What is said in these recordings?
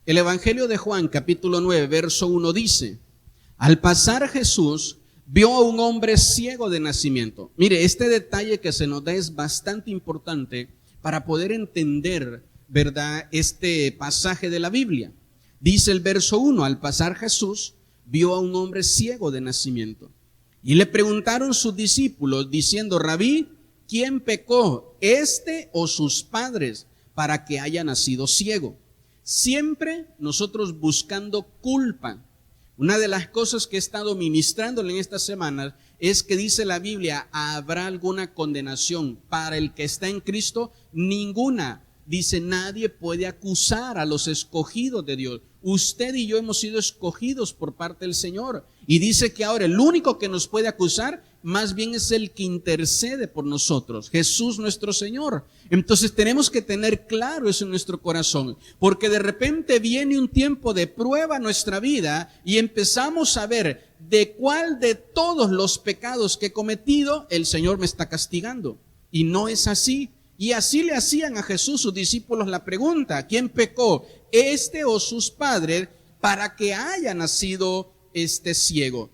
El Evangelio de Juan, capítulo 9, verso 1 dice: al pasar Jesús vio a un hombre ciego de nacimiento. Mire, este detalle que se nos da es bastante importante para poder entender, ¿verdad?, este pasaje de la Biblia. Dice el verso 1: al pasar Jesús vio a un hombre ciego de nacimiento. Y le preguntaron sus discípulos diciendo: Rabí, ¿quién pecó, este o sus padres, para que haya nacido ciego? Siempre nosotros buscando culpa. Una de las cosas que he estado ministrándole en estas semanas es que dice la Biblia: ¿habrá alguna condenación para el que está en Cristo? Ninguna. Dice: nadie puede acusar a los escogidos de Dios. Usted y yo hemos sido escogidos por parte del Señor. Y dice que ahora el único que nos puede acusar más bien es el que intercede por nosotros, Jesús nuestro Señor. Entonces tenemos que tener claro eso en nuestro corazón, porque de repente viene un tiempo de prueba en nuestra vida y empezamos a ver de cuál de todos los pecados que he cometido el Señor me está castigando. Y no es así. Y así le hacían a Jesús sus discípulos la pregunta: ¿quién pecó, este o sus padres, para que haya nacido ciego?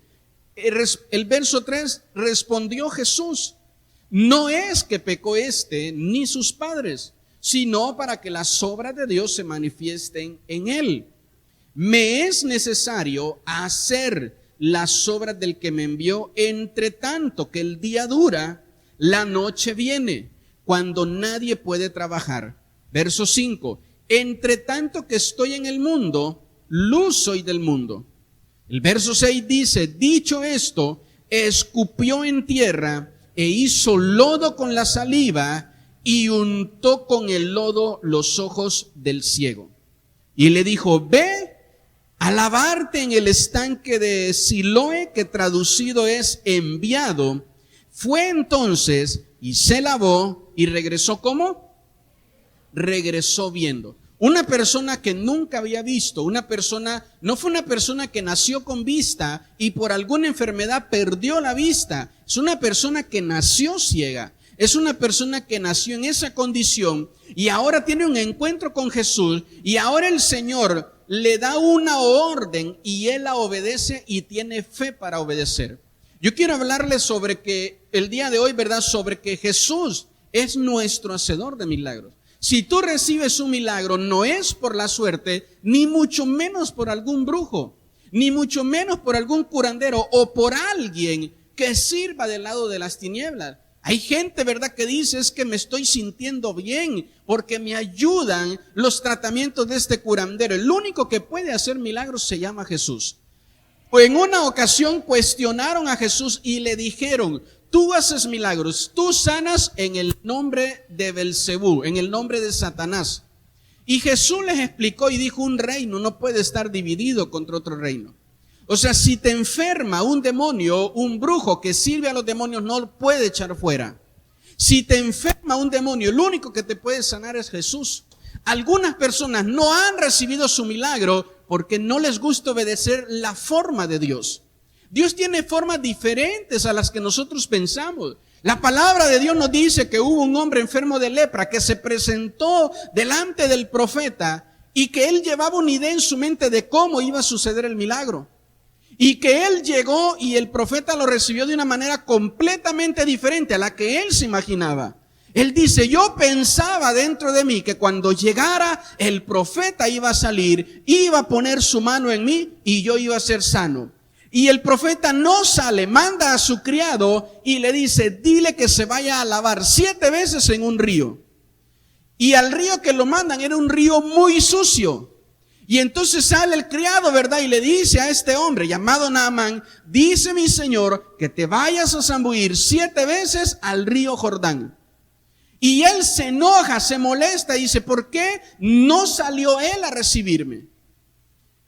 El verso 3, respondió Jesús: no es que pecó ni sus padres, sino para que las obras de Dios se manifiesten en él. Me es necesario hacer las obras del que me envió, entre tanto que el día dura, la noche viene, cuando nadie puede trabajar. Verso 5, entre tanto que estoy en el mundo, luz soy del mundo. El verso 6 dice: dicho esto, escupió en tierra e hizo lodo con la saliva y untó con el lodo los ojos del ciego. Y le dijo: ve a lavarte en el estanque de Siloé, que traducido es enviado. Fue entonces y se lavó y regresó. ¿Cómo? Regresó viendo. Una persona que nunca había visto, no fue una persona que nació con vista y por alguna enfermedad perdió la vista. Es una persona que nació ciega. Es una persona que nació en esa condición y ahora tiene un encuentro con Jesús y ahora el Señor le da una orden y él la obedece y tiene fe para obedecer. Yo quiero hablarles sobre que el día de hoy, ¿verdad?, sobre que Jesús es nuestro hacedor de milagros. Si tú recibes un milagro, no es por la suerte, ni mucho menos por algún brujo, ni mucho menos por algún curandero o por alguien que sirva del lado de las tinieblas. Hay gente, ¿verdad?, que dice: es que me estoy sintiendo bien porque me ayudan los tratamientos de este curandero. El único que puede hacer milagros se llama Jesús. En una ocasión cuestionaron a Jesús y le dijeron: tú haces milagros, tú sanas en el nombre de Belcebú, en el nombre de Satanás. Y Jesús les explicó y dijo: un reino no puede estar dividido contra otro reino. O sea, si te enferma un demonio, un brujo que sirve a los demonios no lo puede echar fuera. Si te enferma un demonio, el único que te puede sanar es Jesús. Algunas personas no han recibido su milagro porque no les gusta obedecer la forma de Dios. Dios tiene formas diferentes a las que nosotros pensamos. La palabra de Dios nos dice que hubo un hombre enfermo de lepra que se presentó delante del profeta y que él llevaba una idea en su mente de cómo iba a suceder el milagro. Y que él llegó y el profeta lo recibió de una manera completamente diferente a la que él se imaginaba. Él dice: yo pensaba dentro de mí que cuando llegara el profeta iba a salir, iba a poner su mano en mí y yo iba a ser sano. Y el profeta no sale, manda a su criado y le dice: dile que se vaya a lavar 7 veces en un río. Y al río que lo mandan era un río muy sucio. Y entonces sale el criado, ¿verdad?, y le dice a este hombre llamado Naamán: dice mi señor que te vayas a zambullir 7 veces al río Jordán. Y él se enoja, se molesta y dice: ¿por qué no salió él a recibirme?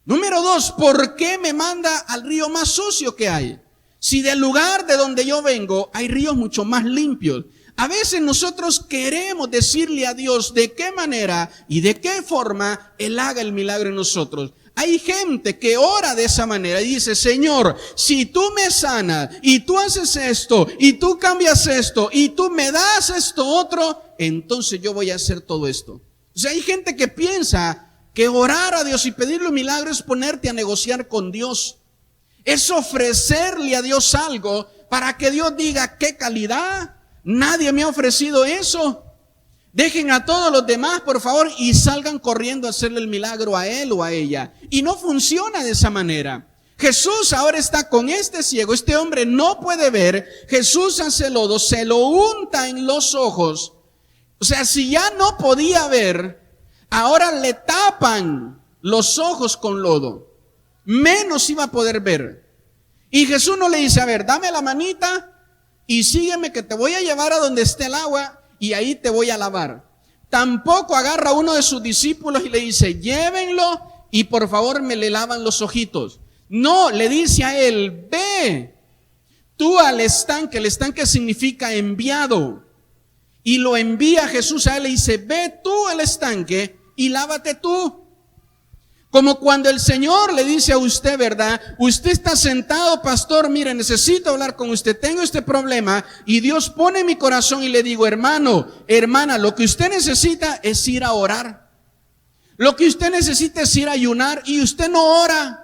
Número 2, ¿por qué me manda al río más sucio que hay? Si del lugar de donde yo vengo hay ríos mucho más limpios. A veces nosotros queremos decirle a Dios de qué manera y de qué forma Él haga el milagro en nosotros. Hay gente que ora de esa manera y dice: Señor, si tú me sanas y tú haces esto y tú cambias esto y tú me das esto otro, entonces yo voy a hacer todo esto. O sea, hay gente que piensa que orar a Dios y pedirle un milagro es ponerte a negociar con Dios. Es ofrecerle a Dios algo para que Dios diga, qué calidad, nadie me ha ofrecido eso. Dejen a todos los demás, por favor, y salgan corriendo a hacerle el milagro a él o a ella. Y no funciona de esa manera. Jesús ahora está con este ciego, este hombre no puede ver. Jesús hace lodo, se lo unta en los ojos. O sea, si ya no podía ver, ahora le tapan los ojos con lodo. Menos iba a poder ver. Y Jesús no le dice, a ver, dame la manita y sígueme que te voy a llevar a donde esté el agua y ahí te voy a lavar. Tampoco agarra a uno de sus discípulos y le dice, llévenlo y por favor me le lavan los ojitos. No, le dice a él, ve tú al estanque. El estanque significa enviado. Y lo envía Jesús a él y dice, ve tú al estanque y lávate tú. Como cuando el Señor le dice a usted, ¿verdad? Usted está sentado, pastor, mire, necesito hablar con usted, tengo este problema, y Dios pone en mi corazón y le digo, hermano, hermana, lo que usted necesita es ir a orar. Lo que usted necesita es ir a ayunar, y usted no ora,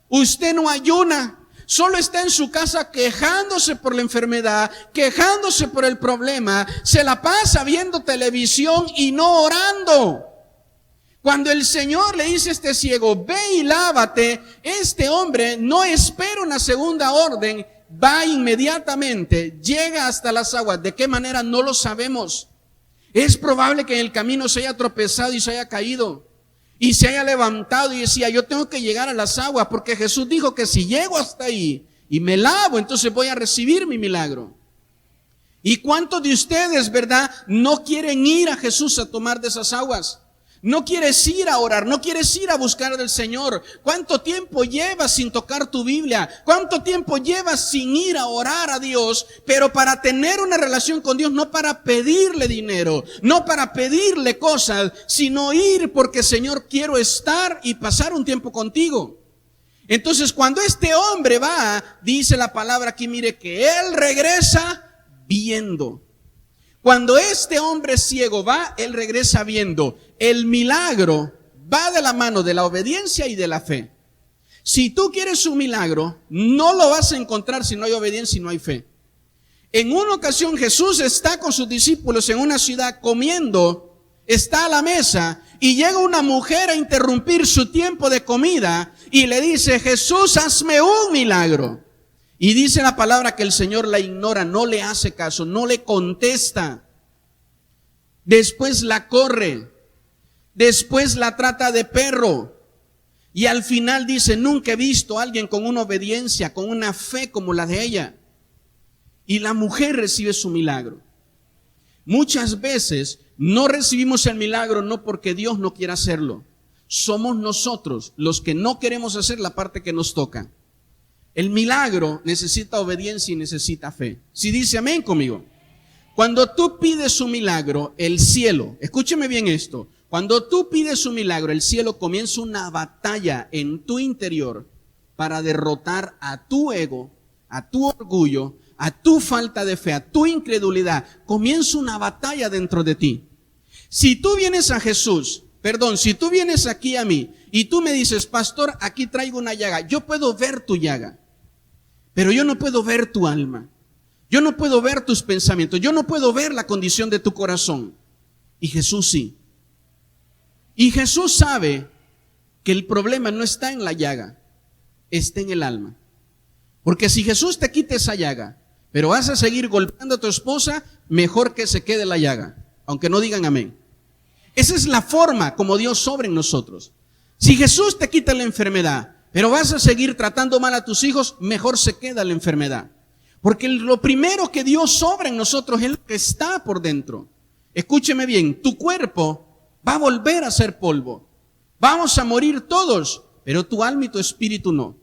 usted no ayuna, solo está en su casa quejándose por la enfermedad, quejándose por el problema, se la pasa viendo televisión y no orando. Cuando el Señor le dice a este ciego, ve y lávate, este hombre no espera una segunda orden, va inmediatamente, llega hasta las aguas. ¿De qué manera? No lo sabemos. Es probable que en el camino se haya tropezado y se haya caído y se haya levantado y decía, yo tengo que llegar a las aguas porque Jesús dijo que si llego hasta ahí y me lavo, entonces voy a recibir mi milagro. ¿Y cuántos de ustedes, verdad, no quieren ir a Jesús a tomar de esas aguas? No quieres ir a orar, no quieres ir a buscar del Señor. ¿Cuánto tiempo llevas sin tocar tu Biblia? ¿Cuánto tiempo llevas sin ir a orar a Dios? Pero para tener una relación con Dios, no para pedirle dinero, no para pedirle cosas, sino ir porque, Señor, quiero estar y pasar un tiempo contigo. Entonces, cuando este hombre va, dice la palabra aquí, mire, que él regresa viendo. Cuando este hombre ciego va, él regresa viendo. El milagro va de la mano de la obediencia y de la fe. Si tú quieres un milagro, no lo vas a encontrar si no hay obediencia y no hay fe. En una ocasión Jesús está con sus discípulos en una ciudad comiendo, está a la mesa y llega una mujer a interrumpir su tiempo de comida y le dice, Jesús, hazme un milagro. Y dice la palabra que el Señor la ignora, no le hace caso, no le contesta. Después la corre, después la trata de perro. Y al final dice, nunca he visto a alguien con una obediencia, con una fe como la de ella. Y la mujer recibe su milagro. Muchas veces no recibimos el milagro no porque Dios no quiera hacerlo. Somos nosotros los que no queremos hacer la parte que nos toca. El milagro necesita obediencia y necesita fe. Si dice amén conmigo. Cuando tú pides un milagro, el cielo, escúcheme bien esto, cuando tú pides un milagro, el cielo comienza una batalla en tu interior para derrotar a tu ego, a tu orgullo, a tu falta de fe, a tu incredulidad. Comienza una batalla dentro de ti. Si tú vienes a Jesús, si tú vienes aquí a mí y tú me dices, pastor, aquí traigo una llaga, yo puedo ver tu llaga. Pero yo no puedo ver tu alma. Yo no puedo ver tus pensamientos. Yo no puedo ver la condición de tu corazón. Y Jesús sí. Y Jesús sabe que el problema no está en la llaga, está en el alma. Porque si Jesús te quita esa llaga, pero vas a seguir golpeando a tu esposa, mejor que se quede la llaga. Aunque no digan amén. Esa es la forma como Dios obra en nosotros. Si Jesús te quita la enfermedad, pero vas a seguir tratando mal a tus hijos, mejor se queda la enfermedad. Porque lo primero que Dios obra en nosotros es lo que está por dentro. Escúcheme bien, tu cuerpo va a volver a ser polvo. Vamos a morir todos, pero tu alma y tu espíritu no.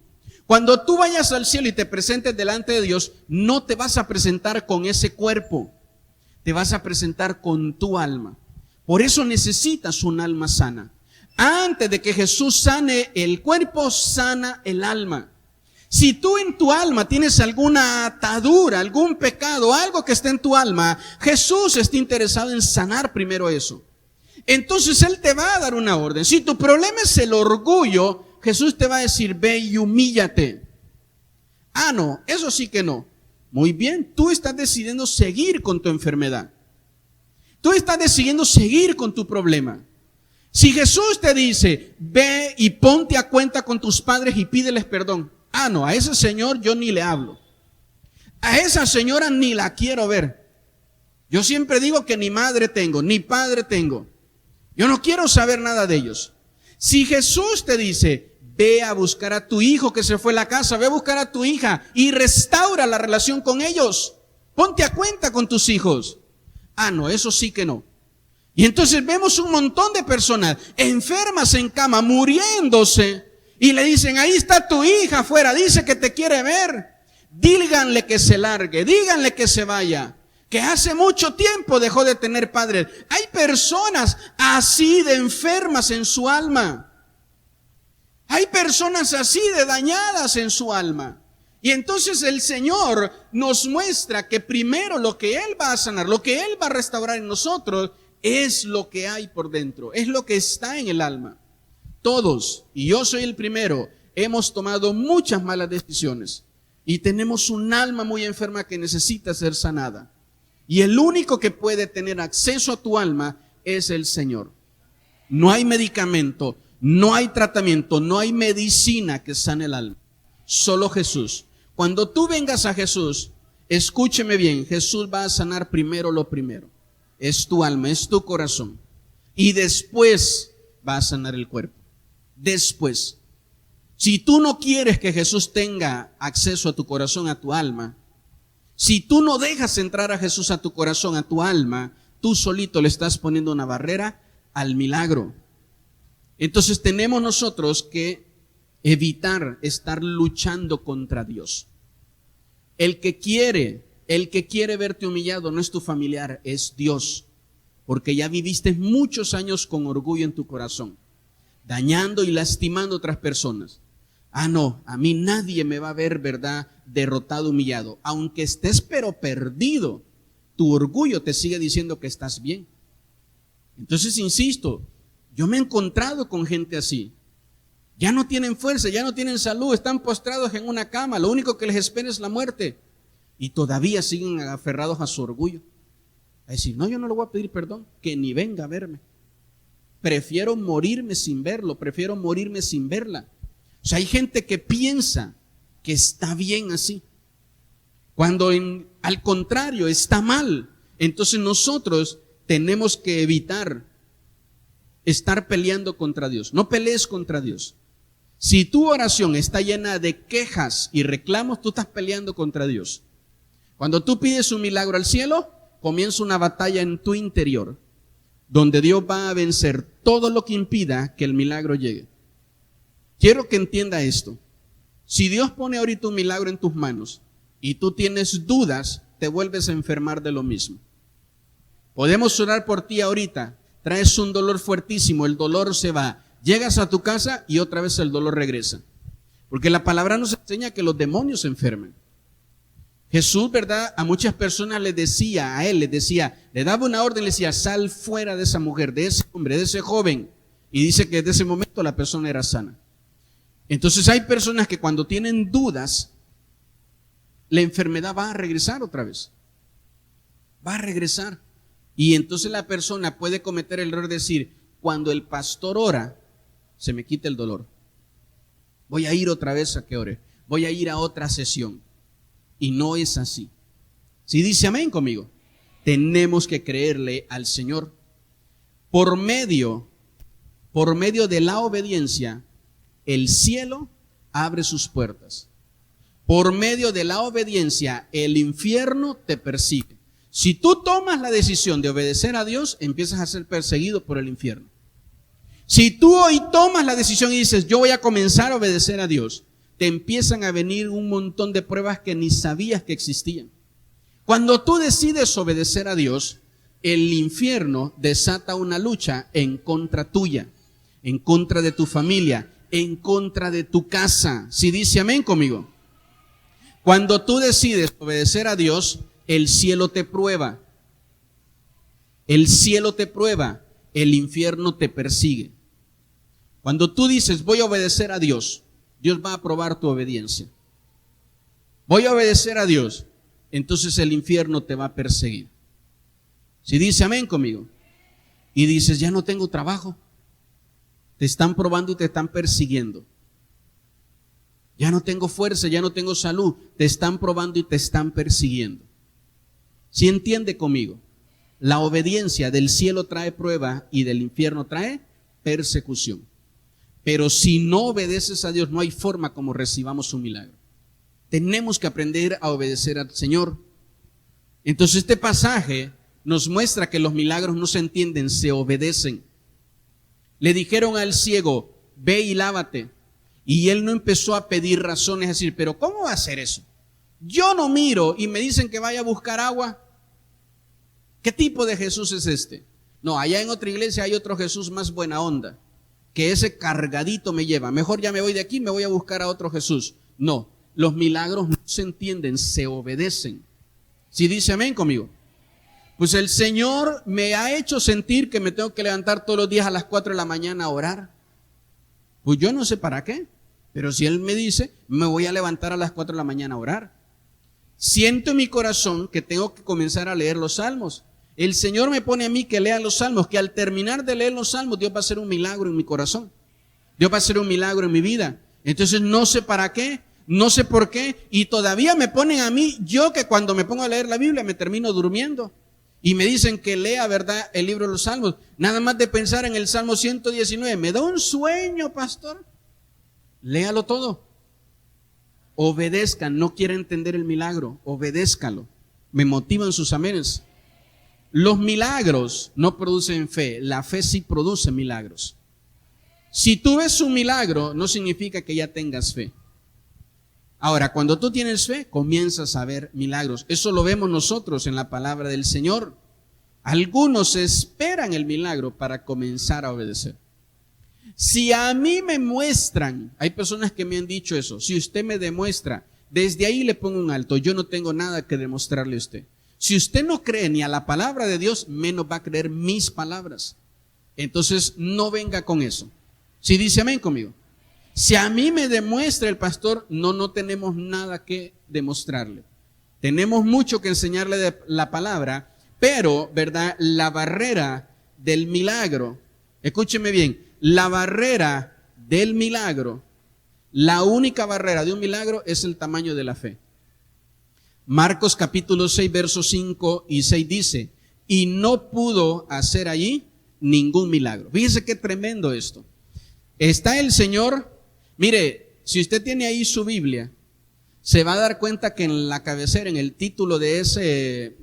Cuando tú vayas al cielo y te presentes delante de Dios, no te vas a presentar con ese cuerpo, te vas a presentar con tu alma. Por eso necesitas un alma sana. Antes de que Jesús sane el cuerpo, sana el alma. Si tú en tu alma tienes alguna atadura, algún pecado, algo que está en tu alma, Jesús está interesado en sanar primero eso. entonces Él te va a dar una orden. Si tu problema es el orgullo, Jesús te va a decir, ve y humíllate. Ah, no, eso sí que no. Muy bien, tú estás decidiendo seguir con tu enfermedad. Tú estás decidiendo seguir con tu problema. Si Jesús te dice, ve y ponte a cuenta con tus padres y pídeles perdón. Ah, no, a ese señor yo ni le hablo. A esa señora ni la quiero ver. Yo siempre digo que ni madre tengo, ni padre tengo. Yo no quiero saber nada de ellos. Si Jesús te dice, ve a buscar a tu hijo que se fue a la casa, ve a buscar a tu hija y restaura la relación con ellos. Ponte a cuenta con tus hijos. Ah, no, eso sí que no. Y entonces vemos un montón de personas enfermas en cama, muriéndose, y le dicen, ahí está tu hija afuera, dice que te quiere ver. Díganle que se largue, díganle que se vaya, que hace mucho tiempo dejó de tener padres. Hay personas así de enfermas en su alma. Hay personas así de dañadas en su alma. Y entonces el Señor nos muestra que primero lo que Él va a sanar, lo que Él va a restaurar en nosotros, es lo que hay por dentro, es lo que está en el alma. Todos, y yo soy el primero, hemos tomado muchas malas decisiones y tenemos un alma muy enferma que necesita ser sanada. Y el único que puede tener acceso a tu alma es el Señor. No hay medicamento, no hay tratamiento, no hay medicina que sane el alma. Solo Jesús. Cuando tú vengas a Jesús, escúcheme bien, Jesús va a sanar primero lo primero. Es tu alma, es tu corazón. Y después va a sanar el cuerpo. Después. Si tú no quieres que Jesús tenga acceso a tu corazón, a tu alma, si tú no dejas entrar a Jesús a tu corazón, a tu alma, tú solito le estás poniendo una barrera al milagro. Entonces tenemos nosotros que evitar estar luchando contra Dios. El que quiere verte humillado no es tu familiar, es Dios. Porque ya viviste muchos años con orgullo en tu corazón, dañando y lastimando a otras personas. Ah, no, a mí nadie me va a ver, ¿verdad?, derrotado, humillado. Aunque estés pero perdido, tu orgullo te sigue diciendo que estás bien. Entonces, insisto, yo me he encontrado con gente así. Ya no tienen fuerza, ya no tienen salud, están postrados en una cama, lo único que les espera es la muerte. Y todavía siguen aferrados a su orgullo. A decir, no, yo no le voy a pedir perdón, que ni venga a verme. Prefiero morirme sin verlo, prefiero morirme sin verla. O sea, hay gente que piensa que está bien así, cuando al contrario está mal. Entonces nosotros tenemos que evitar estar peleando contra Dios. No pelees contra Dios. Si tu oración está llena de quejas y reclamos, tú estás peleando contra Dios. Cuando tú pides un milagro al cielo, comienza una batalla en tu interior, donde Dios va a vencer todo lo que impida que el milagro llegue. Quiero que entienda esto. Si Dios pone ahorita un milagro en tus manos y tú tienes dudas, te vuelves a enfermar de lo mismo. Podemos orar por ti ahorita, traes un dolor fuertísimo, el dolor se va. Llegas a tu casa y otra vez el dolor regresa. Porque la palabra nos enseña que los demonios se enferman. Jesús, ¿verdad?, a muchas personas le daba una orden, le decía, sal fuera de esa mujer, de ese hombre, de ese joven. Y dice que desde ese momento la persona era sana. Entonces hay personas que cuando tienen dudas, la enfermedad va a regresar otra vez. Va a regresar. Y entonces la persona puede cometer el error de decir, cuando el pastor ora, se me quita el dolor. Voy a ir otra vez a que ore. Voy a ir a otra sesión. Y no es así. Si dice amén conmigo, tenemos que creerle al Señor. Por medio de la obediencia, el cielo abre sus puertas. Por medio de la obediencia, el infierno te persigue. Si tú tomas la decisión de obedecer a Dios, empiezas a ser perseguido por el infierno. Si tú hoy tomas la decisión y dices, yo voy a comenzar a obedecer a Dios, te empiezan a venir un montón de pruebas que ni sabías que existían. Cuando tú decides obedecer a Dios, el infierno desata una lucha en contra tuya, en contra de tu familia, en contra de tu casa. Si dice amén conmigo. Cuando tú decides obedecer a Dios, el cielo te prueba. El cielo te prueba. el infierno te persigue. Cuando tú dices, voy a obedecer a Dios, Dios va a aprobar tu obediencia. Voy a obedecer a Dios, entonces el infierno te va a perseguir. Si dice amén conmigo, y dices, ya no tengo trabajo, te están probando y te están persiguiendo. Ya no tengo fuerza, ya no tengo salud, te están probando y te están persiguiendo. Si entiende conmigo, la obediencia del cielo trae prueba y del infierno trae persecución. Pero si no obedeces a Dios, no hay forma como recibamos un milagro. Tenemos que aprender a obedecer al Señor. Entonces este pasaje nos muestra que los milagros no se entienden, se obedecen. Le dijeron al ciego, ve y lávate. Y él no empezó a pedir razones, a decir, pero ¿cómo va a hacer eso? Yo no miro y me dicen que vaya a buscar agua. ¿Qué tipo de Jesús es este? No, allá en otra iglesia hay otro Jesús más buena onda, que ese cargadito me lleva. Mejor ya me voy de aquí, me voy a buscar a otro Jesús. No, los milagros no se entienden, se obedecen. Si dice amén conmigo. Pues el Señor me ha hecho sentir que me tengo que levantar todos los días a las 4 de la mañana a orar. Pues yo no sé para qué, pero si Él me dice, me voy a levantar a las 4 de la mañana a orar. Siento en mi corazón que tengo que comenzar a leer los salmos. El Señor me pone a mí que lea los salmos, que al terminar de leer los salmos, Dios va a hacer un milagro en mi corazón. Dios va a hacer un milagro en mi vida. Entonces no sé para qué, no sé por qué, y todavía me ponen a mí, yo que cuando me pongo a leer la Biblia me termino durmiendo. Y me dicen que lea, ¿verdad?, el libro de los Salmos. Nada más de pensar en el Salmo 119. Me da un sueño, pastor. Léalo todo. Obedezcan. No quiere entender el milagro. Obedézcalo. Me motivan sus amenes. Los milagros no producen fe. La fe sí produce milagros. Si tú ves un milagro, no significa que ya tengas fe. Ahora, cuando tú tienes fe, comienzas a ver milagros. Eso lo vemos nosotros en la palabra del Señor. Algunos esperan el milagro para comenzar a obedecer. Si a mí me muestran, hay personas que me han dicho eso, si usted me demuestra, desde ahí le pongo un alto, yo no tengo nada que demostrarle a usted. Si usted no cree ni a la palabra de Dios, menos va a creer mis palabras. Entonces, no venga con eso. Si dice amén conmigo. Si a mí me demuestra el pastor, no tenemos nada que demostrarle. Tenemos mucho que enseñarle de la palabra, pero, ¿verdad?, la barrera del milagro, escúcheme bien, la barrera del milagro, la única barrera de un milagro es el tamaño de la fe. Marcos capítulo 6, versos 5 y 6 dice, y no pudo hacer allí ningún milagro. Fíjese qué tremendo esto. Está el Señor. Mire, si usted tiene ahí su Biblia, se va a dar cuenta que en la cabecera, en el título de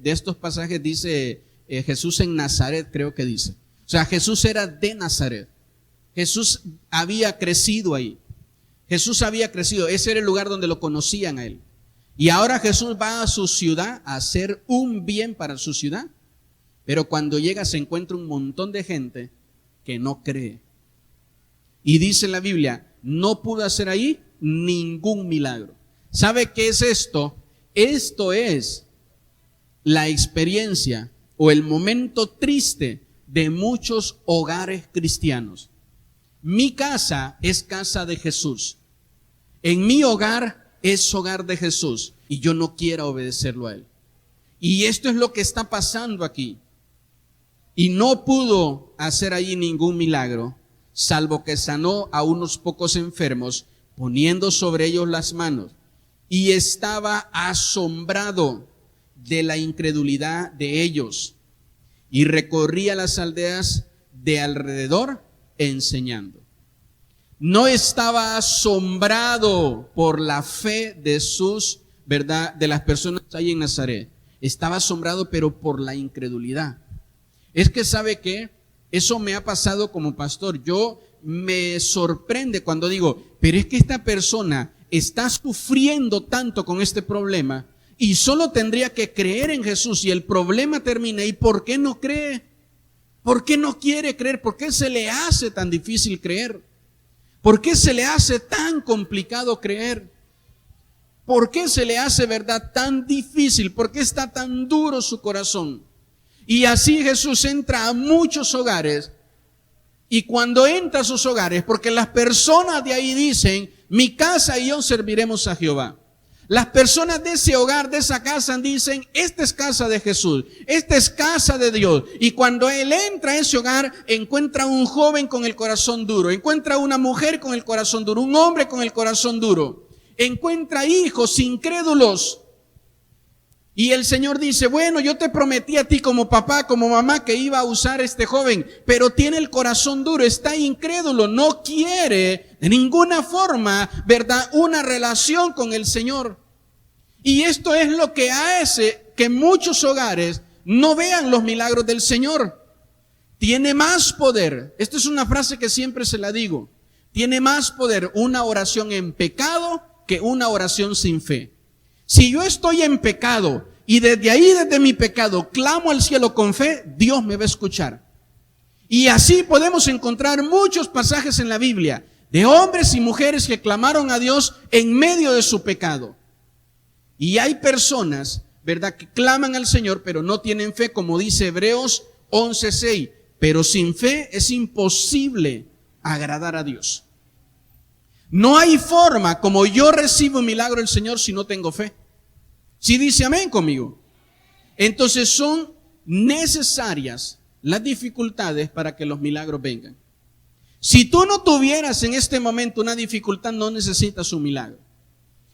estos pasajes dice Jesús en Nazaret, creo que dice. O sea, Jesús era de Nazaret. Jesús había crecido ahí. Jesús había crecido. Ese era el lugar donde lo conocían a él. Y ahora Jesús va a su ciudad a hacer un bien para su ciudad. Pero cuando llega se encuentra un montón de gente que no cree. Y dice la Biblia, no pudo hacer ahí ningún milagro. ¿Sabe qué es esto? Esto es la experiencia o el momento triste de muchos hogares cristianos. Mi casa es casa de Jesús. En mi hogar es hogar de Jesús y yo no quiero obedecerlo a Él. Y esto es lo que está pasando aquí. Y no pudo hacer allí ningún milagro, salvo que sanó a unos pocos enfermos, poniendo sobre ellos las manos. Y estaba asombrado de la incredulidad de ellos. Y recorría las aldeas de alrededor enseñando. No estaba asombrado por la fe de sus, ¿verdad?, de las personas ahí en Nazaret. Estaba asombrado, pero por la incredulidad. Es que ¿sabe qué? Eso me ha pasado como pastor. Yo me sorprende cuando digo, pero es que esta persona está sufriendo tanto con este problema y solo tendría que creer en Jesús y el problema termina. ¿Y por qué no cree? ¿Por qué no quiere creer? ¿Por qué se le hace tan difícil creer? ¿Por qué se le hace tan complicado creer? ¿Por qué se le hace, verdad, tan difícil? ¿Por qué está tan duro su corazón? Y así Jesús entra a muchos hogares Y cuando entra a sus hogares, porque las personas de ahí dicen, mi casa y yo serviremos a Jehová. Las personas de ese hogar, de esa casa, dicen, esta es casa de Jesús, esta es casa de Dios. Y cuando él entra a ese hogar, encuentra un joven con el corazón duro, encuentra una mujer con el corazón duro, un hombre con el corazón duro, encuentra hijos incrédulos. Y el Señor dice, bueno, yo te prometí a ti como papá, como mamá, que iba a usar este joven, pero tiene el corazón duro, está incrédulo, no quiere de ninguna forma, ¿verdad?, una relación con el Señor. Y esto es lo que hace que muchos hogares no vean los milagros del Señor. Tiene más poder, esta es una frase que siempre se la digo, tiene más poder una oración en pecado que una oración sin fe. Si yo estoy en pecado y desde mi pecado, clamo al cielo con fe, Dios me va a escuchar. Y así podemos encontrar muchos pasajes en la Biblia de hombres y mujeres que clamaron a Dios en medio de su pecado. Y hay personas, ¿verdad?, que claman al Señor, pero no tienen fe, como dice Hebreos 11:6. Pero sin fe es imposible agradar a Dios. No hay forma como yo recibo un milagro del Señor si no tengo fe. Si dice amén conmigo. Entonces son necesarias las dificultades para que los milagros vengan. Si tú no tuvieras en este momento una dificultad, no necesitas un milagro.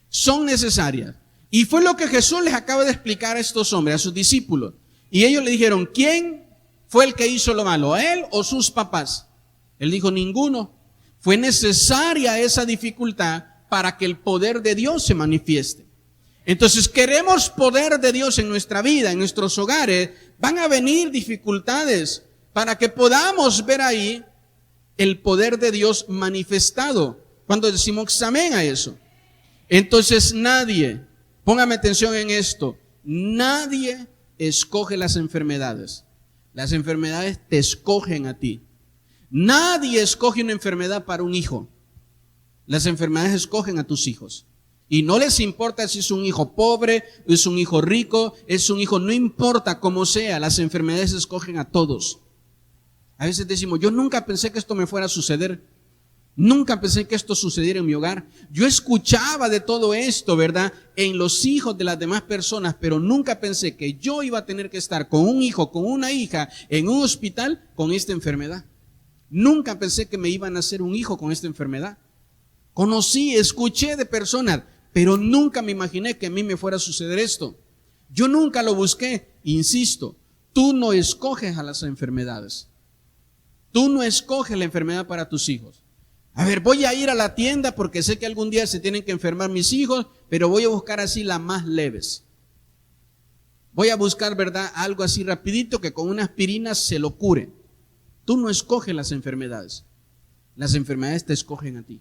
Son necesarias. Y fue lo que Jesús les acaba de explicar a estos hombres, a sus discípulos. Y ellos le dijeron, ¿quién fue el que hizo lo malo? ¿Él o sus papás? Él dijo, ninguno. Fue necesaria esa dificultad para que el poder de Dios se manifieste. Entonces, queremos poder de Dios en nuestra vida, en nuestros hogares. Van a venir dificultades para que podamos ver ahí el poder de Dios manifestado. Cuando decimos amén a eso. Entonces nadie, póngame atención en esto, nadie escoge las enfermedades. Las enfermedades te escogen a ti. Nadie escoge una enfermedad para un hijo. Las enfermedades escogen a tus hijos. Y no les importa si es un hijo pobre, es un hijo rico, es un hijo, no importa cómo sea, las enfermedades escogen a todos. A veces decimos, yo nunca pensé que esto me fuera a suceder. Nunca pensé que esto sucediera en mi hogar. Yo escuchaba de todo esto, ¿verdad?, en los hijos de las demás personas, pero nunca pensé que yo iba a tener que estar con un hijo, con una hija, en un hospital con esta enfermedad. Nunca pensé que me iban a hacer un hijo con esta enfermedad. Conocí, escuché de personas, pero nunca me imaginé que a mí me fuera a suceder esto. Yo nunca lo busqué. Insisto, tú no escoges a las enfermedades. Tú no escoges la enfermedad para tus hijos. A ver, voy a ir a la tienda porque sé que algún día se tienen que enfermar mis hijos, pero voy a buscar así las más leves. Voy a buscar, ¿verdad?, algo así rapidito que con una aspirina se lo cure. Tú no escoges las enfermedades. Las enfermedades te escogen a ti.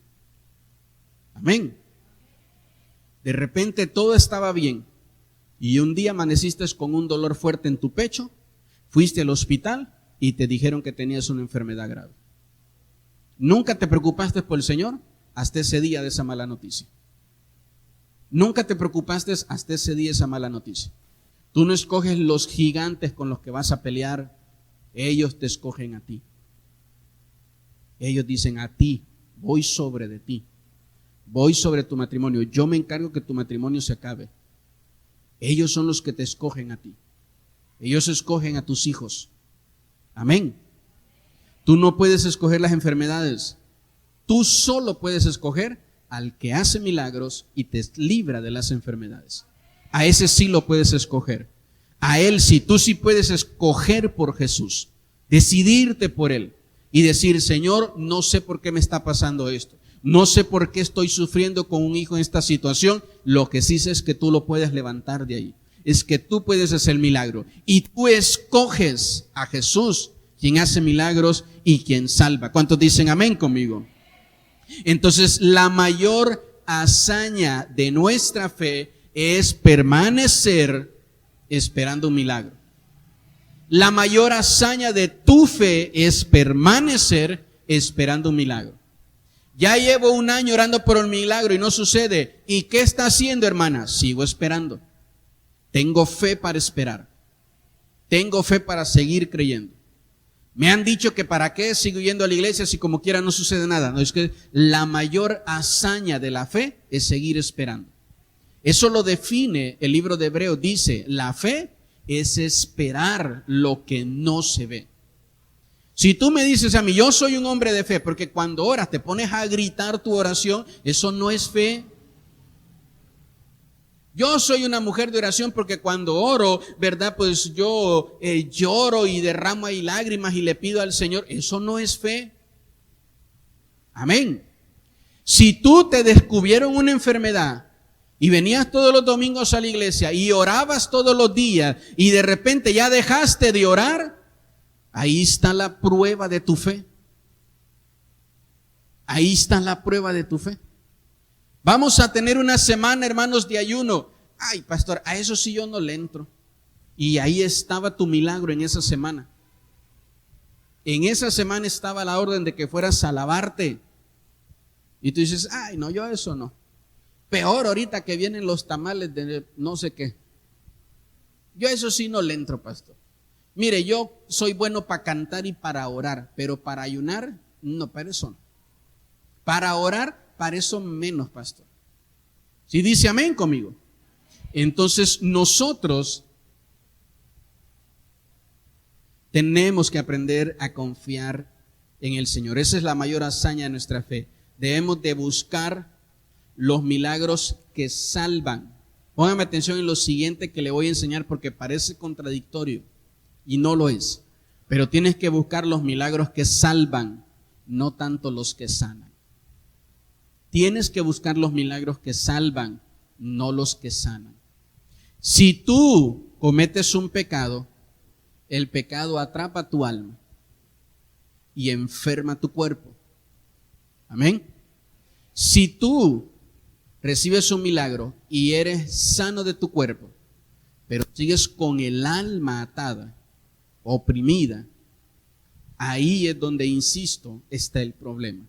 Amén. De repente todo estaba bien y un día amaneciste con un dolor fuerte en tu pecho, fuiste al hospital y te dijeron que tenías una enfermedad grave. Nunca te preocupaste por el Señor hasta ese día de esa mala noticia. Nunca te preocupaste hasta ese día de esa mala noticia. Tú no escoges los gigantes con los que vas a pelear, ellos te escogen a ti. Ellos dicen a ti, voy sobre de ti. Voy sobre tu matrimonio, yo me encargo que tu matrimonio se acabe. Ellos son los que te escogen a ti. Ellos escogen a tus hijos. Amén. Tú no puedes escoger las enfermedades. Tú solo puedes escoger al que hace milagros y te libra de las enfermedades. A ese sí lo puedes escoger. A él sí, tú sí puedes escoger por Jesús. Decidirte por él y decir, Señor, no sé por qué me está pasando esto. No sé por qué estoy sufriendo con un hijo en esta situación. Lo que sí sé es que tú lo puedes levantar de ahí. Es que tú puedes hacer el milagro. Y tú escoges a Jesús, quien hace milagros y quien salva. ¿Cuántos dicen amén conmigo? Entonces, la mayor hazaña de nuestra fe es permanecer esperando un milagro. La mayor hazaña de tu fe es permanecer esperando un milagro. Ya llevo un año orando por el milagro y no sucede. ¿Y qué está haciendo, hermana? Sigo esperando. Tengo fe para esperar. Tengo fe para seguir creyendo. Me han dicho que para qué sigo yendo a la iglesia si como quiera no sucede nada. No, es que la mayor hazaña de la fe es seguir esperando. Eso lo define el libro de Hebreos. Dice, la fe es esperar lo que no se ve. Si tú me dices a mí, yo soy un hombre de fe, porque cuando oras te pones a gritar tu oración, eso no es fe. Yo soy una mujer de oración porque cuando oro, ¿verdad? Pues yo lloro y derramo ahí lágrimas y le pido al Señor. Eso no es fe. Amén. Si tú te descubrieron una enfermedad y venías todos los domingos a la iglesia y orabas todos los días y de repente ya dejaste de orar, ahí está la prueba de tu fe. Ahí está la prueba de tu fe. Vamos a tener una semana, hermanos, de ayuno. Ay, pastor, a eso sí yo no le entro. Y ahí estaba tu milagro en esa semana. En esa semana estaba la orden de que fueras a lavarte. Y tú dices, ay, no, yo eso no. Peor ahorita que vienen los tamales de no sé qué. Yo a eso sí no le entro, pastor. Mire, yo soy bueno para cantar y para orar, pero para ayunar, no, para eso no. Para orar, para eso menos, pastor. Si dice amén conmigo. Entonces nosotros tenemos que aprender a confiar en el Señor. Esa es la mayor hazaña de nuestra fe. Debemos de buscar los milagros que salvan. Póngame atención en lo siguiente que le voy a enseñar porque parece contradictorio y no lo es. Pero tienes que buscar los milagros que salvan, no tanto los que sanan. Tienes que buscar los milagros que salvan, no los que sanan. Si tú cometes un pecado, el pecado atrapa tu alma y enferma tu cuerpo. Amén. Si tú recibes un milagro y eres sano de tu cuerpo, pero sigues con el alma atada, oprimida, ahí es donde, insisto, está el problema.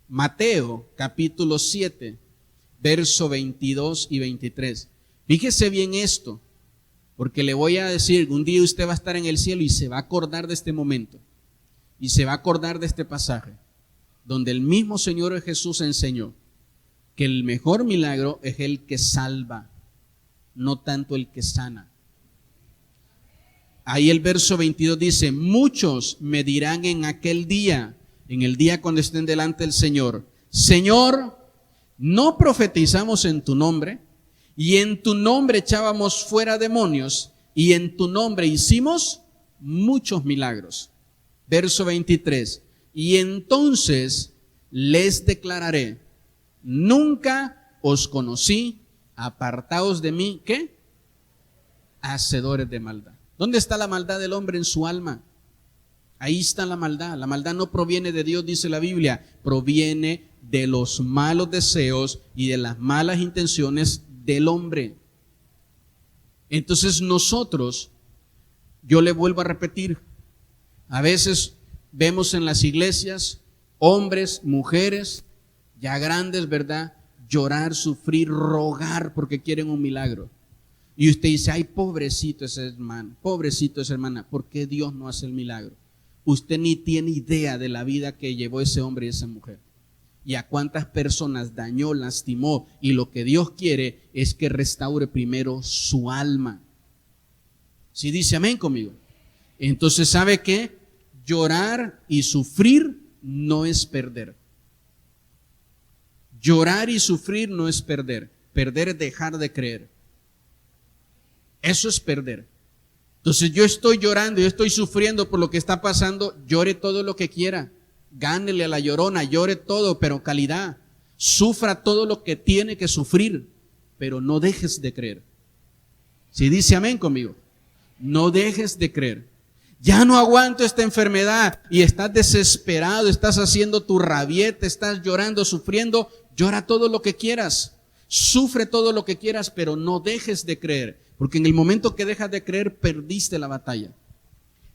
Mateo capítulo 7, verso 22 y 23. Fíjese bien esto, porque le voy a decir, un día usted va a estar en el cielo y se va a acordar de este momento, y se va a acordar de este pasaje, donde el mismo Señor Jesús enseñó que el mejor milagro es el que salva, no tanto el que sana. Ahí el verso 22 dice, muchos me dirán en aquel día, en el día cuando estén delante del Señor, Señor, ¿no profetizamos en tu nombre? Y en tu nombre echábamos fuera demonios, y en tu nombre hicimos muchos milagros. Verso 23, y entonces les declararé, nunca os conocí, apartaos de mí, ¿qué? Hacedores de maldad. ¿Dónde está la maldad del hombre en su alma? Ahí está la maldad. La maldad no proviene de Dios, dice la Biblia, proviene de los malos deseos y de las malas intenciones del hombre. Entonces nosotros, yo le vuelvo a repetir, a veces vemos en las iglesias hombres, mujeres, ya grandes, ¿verdad? Llorar, sufrir, rogar porque quieren un milagro. Y usted dice, ay, pobrecito ese hermano, pobrecito esa hermana, ¿por qué Dios no hace el milagro? Usted ni tiene idea de la vida que llevó ese hombre y esa mujer. Y a cuántas personas dañó, lastimó. Y lo que Dios quiere es que restaure primero su alma. ¿Sí dice amén conmigo? Entonces, ¿sabe qué? Llorar y sufrir no es perder. Llorar y sufrir no es perder. Perder es dejar de creer. Eso es perder. Entonces yo estoy llorando, yo estoy sufriendo por lo que está pasando, llore todo lo que quiera. Gánele a la llorona, llore todo, pero calidad. Sufra todo lo que tiene que sufrir, pero no dejes de creer. Si dice amén conmigo, no dejes de creer. Ya no aguanto esta enfermedad y estás desesperado, estás haciendo tu rabieta, estás llorando, sufriendo, llora todo lo que quieras. Sufre todo lo que quieras, pero no dejes de creer, porque en el momento que dejas de creer, perdiste la batalla.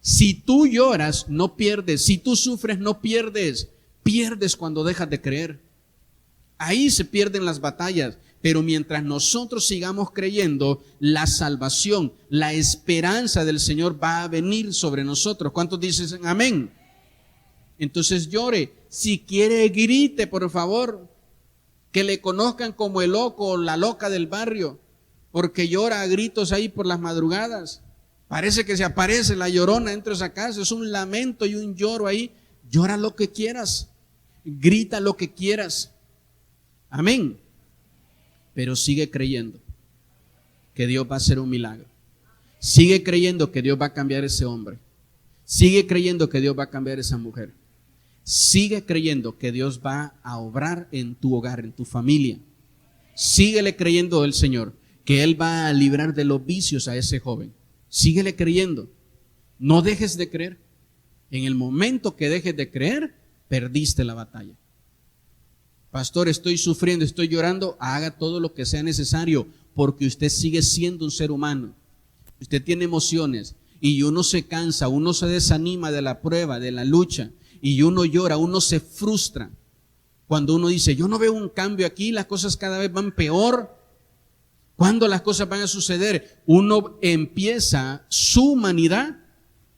Si tú lloras, no pierdes. Si tú sufres, no pierdes. Pierdes cuando dejas de creer. Ahí se pierden las batallas. Pero mientras nosotros sigamos creyendo, la salvación, la esperanza del Señor va a venir sobre nosotros. ¿Cuántos dicen amén? entonces llore. Si quiere, grite, por favor. Que le conozcan como el loco o la loca del barrio, porque llora a gritos ahí por las madrugadas. Parece que se aparece la llorona dentro de esa casa. Es un lamento y un lloro ahí. Llora lo que quieras, grita lo que quieras. Amén. Pero sigue creyendo que Dios va a hacer un milagro. Sigue creyendo que Dios va a cambiar ese hombre. Sigue creyendo que Dios va a cambiar esa mujer. Sigue creyendo que Dios va a obrar en tu hogar, en tu familia. Síguele creyendo al Señor que Él va a librar de los vicios a ese joven. Síguele creyendo. No dejes de creer. En el momento que dejes de creer, perdiste la batalla. Pastor, estoy sufriendo, estoy llorando. Haga todo lo que sea necesario, porque usted sigue siendo un ser humano. Usted tiene emociones y uno se cansa, uno se desanima de la prueba, de la lucha, y uno llora, uno se frustra. Cuando uno dice, yo no veo un cambio aquí, las cosas cada vez van peor. ¿Cuándo las cosas van a suceder? Uno empieza su humanidad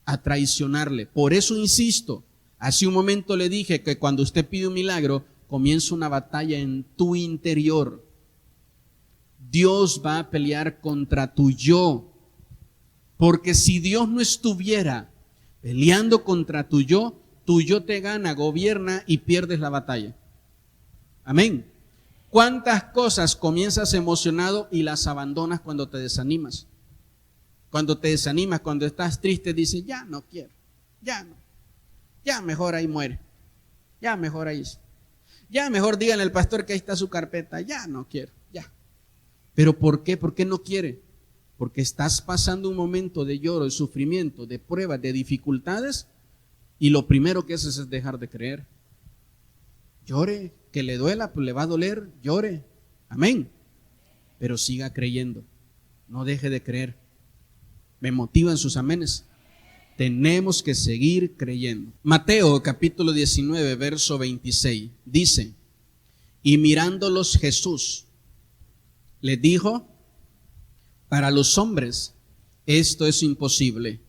a traicionarle. Por eso insisto, hace un momento le dije que cuando usted pide un milagro, comienza una batalla en tu interior. Dios va a pelear contra tu yo. Porque si Dios no estuviera peleando contra tu yo te gana, gobierna y pierdes la batalla. Amén. ¿Cuántas cosas comienzas emocionado y las abandonas cuando te desanimas? Cuando te desanimas, cuando estás triste, dices, ya no quiero, ya no, ya mejor ahí muere, ya mejor ahí, ya mejor díganle al pastor que ahí está su carpeta, ya no quiero, ya. ¿Pero por qué? ¿Por qué no quiere? Porque estás pasando un momento de lloro, de sufrimiento, de pruebas, de dificultades, y lo primero que haces es dejar de creer. Llore, que le duela, pues le va a doler, llore, amén, pero siga creyendo, no deje de creer. Me motivan sus amenes. Tenemos que seguir creyendo. Mateo capítulo 19 verso 26 dice, y mirándolos Jesús les dijo, para los hombres esto es imposible,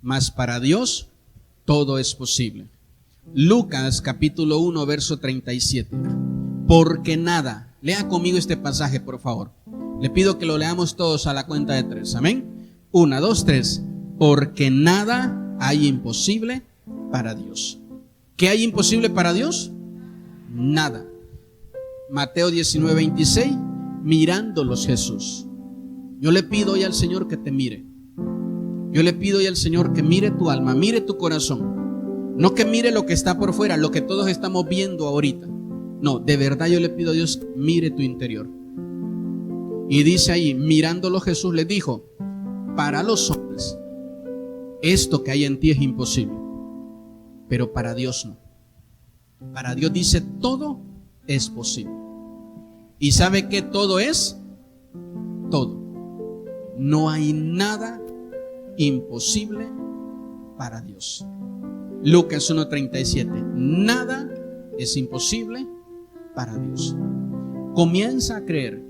mas para Dios todo es posible. Lucas capítulo 1 verso 37. Porque nada, lea conmigo este pasaje por favor. Le pido que lo leamos todos a la cuenta de 3, amén. 1, 2, 3. Porque nada hay imposible para Dios. ¿Qué hay imposible para Dios? Nada. Mateo 19, 26. Mirándolos Jesús. Yo le pido hoy al Señor que te mire. Yo le pido hoy al Señor que mire tu alma, mire tu corazón. No que mire lo que está por fuera, lo que todos estamos viendo ahorita. No, de verdad yo le pido a Dios, mire tu interior. Y dice ahí, mirándolo Jesús le dijo, para los hombres, esto que hay en ti es imposible, pero para Dios no. Para Dios dice, todo es posible. ¿Y sabe qué todo es? Todo. No hay nada imposible para Dios. Lucas 1:37. Nada es imposible para Dios. Comienza a creer.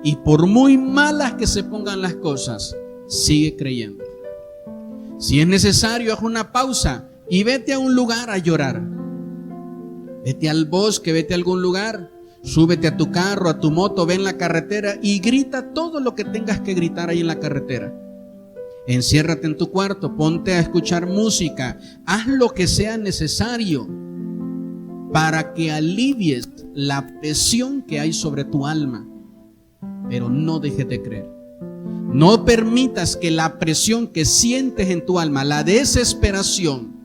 Y por muy malas que se pongan las cosas, sigue creyendo. Si es necesario, haz una pausa y vete a un lugar a llorar. Vete al bosque, vete a algún lugar. Súbete a tu carro, a tu moto, ve en la carretera y grita todo lo que tengas que gritar ahí en la carretera. Enciérrate en tu cuarto, ponte a escuchar música, haz lo que sea necesario para que alivies la presión que hay sobre tu alma, pero no dejes de creer. No permitas que la presión que sientes en tu alma, la desesperación,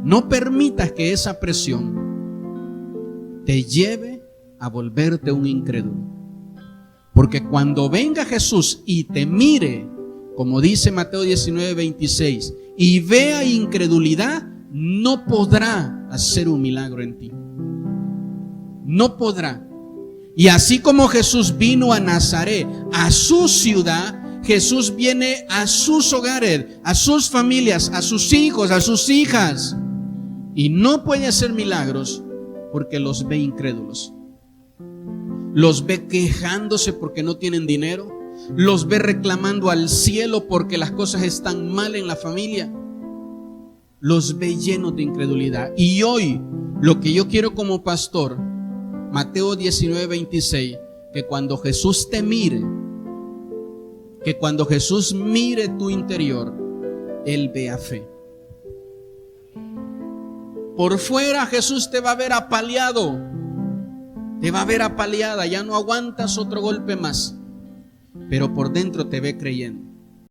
no permitas que esa presión te lleve a volverte un incrédulo. Porque cuando venga Jesús y te mire, como dice Mateo 19:26, y vea incredulidad, no podrá hacer un milagro en ti. No podrá. Y así como Jesús vino a Nazaret, a su ciudad, Jesús viene a sus hogares, a sus familias, a sus hijos, a sus hijas. Y no puede hacer milagros porque los ve incrédulos. Los ve quejándose porque no tienen dinero. Los ve reclamando al cielo porque las cosas están mal en la familia. los ve llenos de incredulidad. Y hoy, lo que yo quiero como pastor, Mateo 19:26, que cuando Jesús te mire, que cuando Jesús mire tu interior, Él vea fe. Por fuera Jesús te va a ver apaleado, te va a ver apaleada, ya no aguantas otro golpe más, pero por dentro te ve creyendo.